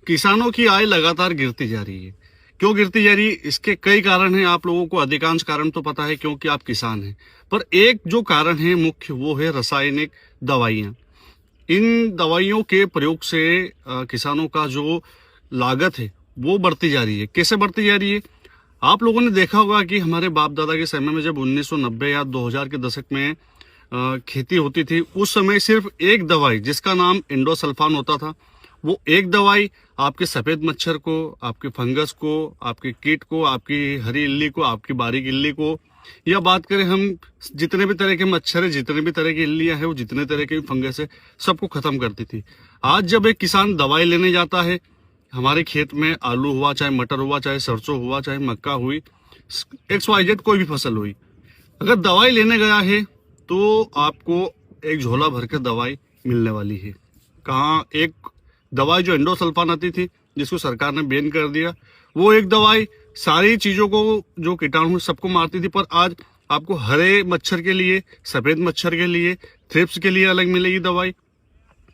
किसानों की आय लगातार गिरती जा रही है। क्यों गिरती जा रही है? इसके कई कारण हैं। आप लोगों को अधिकांश कारण तो पता है क्योंकि आप किसान हैं। पर एक जो कारण है मुख्य, वो है रासायनिक दवाइयाँ। इन दवाइयों के प्रयोग से किसानों का जो लागत है वो बढ़ती जा रही है। कैसे बढ़ती जा रही है? आप लोगों ने देखा होगा कि हमारे बाप दादा के समय में जब 1990 या 2000 के दशक में खेती होती थी, उस समय सिर्फ एक दवाई जिसका नाम इंडोसल्फान होता था, वो एक दवाई आपके सफेद मच्छर को, आपके फंगस को, आपके कीट को, आपकी हरी इल्ली को, आपकी बारीक इल्ली को, या बात करें हम जितने भी तरह के मच्छर है, जितने भी तरह की इल्लियां है, वो जितने तरह के फंगस है, सबको खत्म करती थी। आज जब एक किसान दवाई लेने जाता है, हमारे खेत में आलू हुआ, चाहे मटर हुआ, चाहे सरसों हुआ, चाहे मक्का हुई, XYZ कोई भी फसल हुई, अगर दवाई लेने गया है तो आपको एक झोला भर के दवाई मिलने वाली है। कहाँ? एक दवाई जो इंडोसल्फान आती थी, जिसको सरकार ने बैन कर दिया, वो एक दवाई सारी चीजों को, जो कीटाणु सबको मारती थी, पर आज आपको हरे मच्छर के लिए, सफेद मच्छर के लिए, थ्रिप्स के लिए अलग मिलेगी दवाई,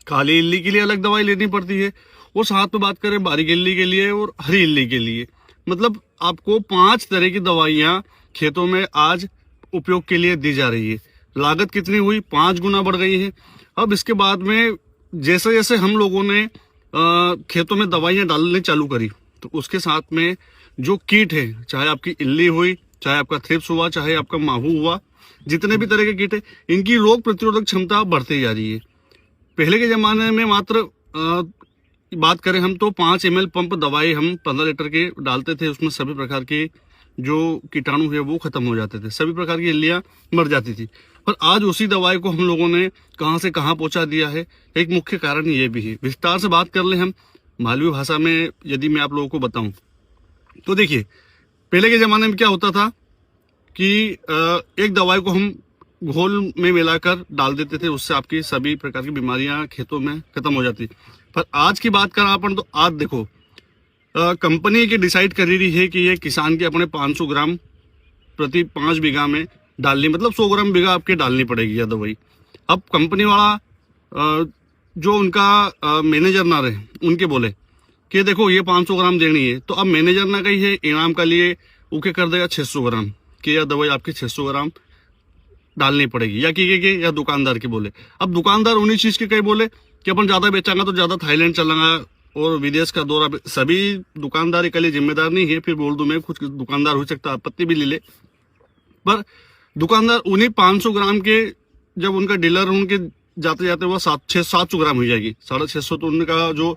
काली इल्ली के लिए अलग दवाई लेनी पड़ती है, और साथ में बात करें बारीक इल्ली के लिए और हरी इल्ली के लिए, मतलब आपको 5 तरह की दवाइयां खेतों में आज उपयोग के लिए दी जा रही है। लागत कितनी हुई? 5 गुना बढ़ गई है। अब इसके बाद में जैसे जैसे हम लोगों ने खेतों में दवाइयां डालने चालू करी, तो उसके साथ में जो कीट है, चाहे आपकी इल्ली हुई, चाहे आपका थ्रिप्स हुआ, चाहे आपका माहू हुआ, जितने भी तरह के कीट है, इनकी रोग प्रतिरोधक क्षमता बढ़ती जा रही है। पहले के जमाने में मात्र बात करें हम तो 5 ml पंप दवाई हम 15 लीटर के डालते थे, उसमें सभी प्रकार के जो कीटाणु है वो खत्म हो जाते थे, सभी प्रकार की इल्लियां मर जाती थी। पर आज उसी दवाई को हम लोगों ने कहां से कहां पहुंचा दिया है। एक मुख्य कारण ये भी है। विस्तार से बात कर ले हम मालवी भाषा में, यदि मैं आप लोगों को बताऊं तो देखिए, पहले के जमाने में क्या होता था कि एक दवाई को हम घोल में मिलाकर डाल देते थे, उससे आपकी सभी प्रकार की बीमारियां खेतों में खत्म हो जाती। पर आज की बात करें अपन, तो आज देखो कंपनी की डिसाइड कर रही है कि ये किसान के अपने 500 ग्राम प्रति 5 बीघा में डालनी, मतलब 100 ग्राम बीघा आपके डालनी पड़ेगी यह दवाई। अब कंपनी वाला जो उनका मैनेजर ना रहे, उनके बोले कि देखो ये 500 ग्राम देनी है, तो अब मैनेजर ना कही है इनाम का लिए उके कर देगा 600 ग्राम कि यह दवाई आपकी 600 ग्राम डालनी पड़ेगी, या की या दुकानदार के बोले। अब दुकानदार उन्हीं चीज के कई बोले कि अपन ज्यादा बेचांगा तो ज्यादा थाईलैंड चलांगा और विदेश का दौरा। सभी दुकानदार के लिए जिम्मेदार नहीं है, फिर बोल दूं मैं, कुछ दुकानदार हो सकता है आपत्ति भी ले ले, पर दुकानदार उन्हीं 500 ग्राम के, जब उनका डीलर उनके जाते जाते वो 700 ग्राम हो जाएगी, 650 तो उनका जो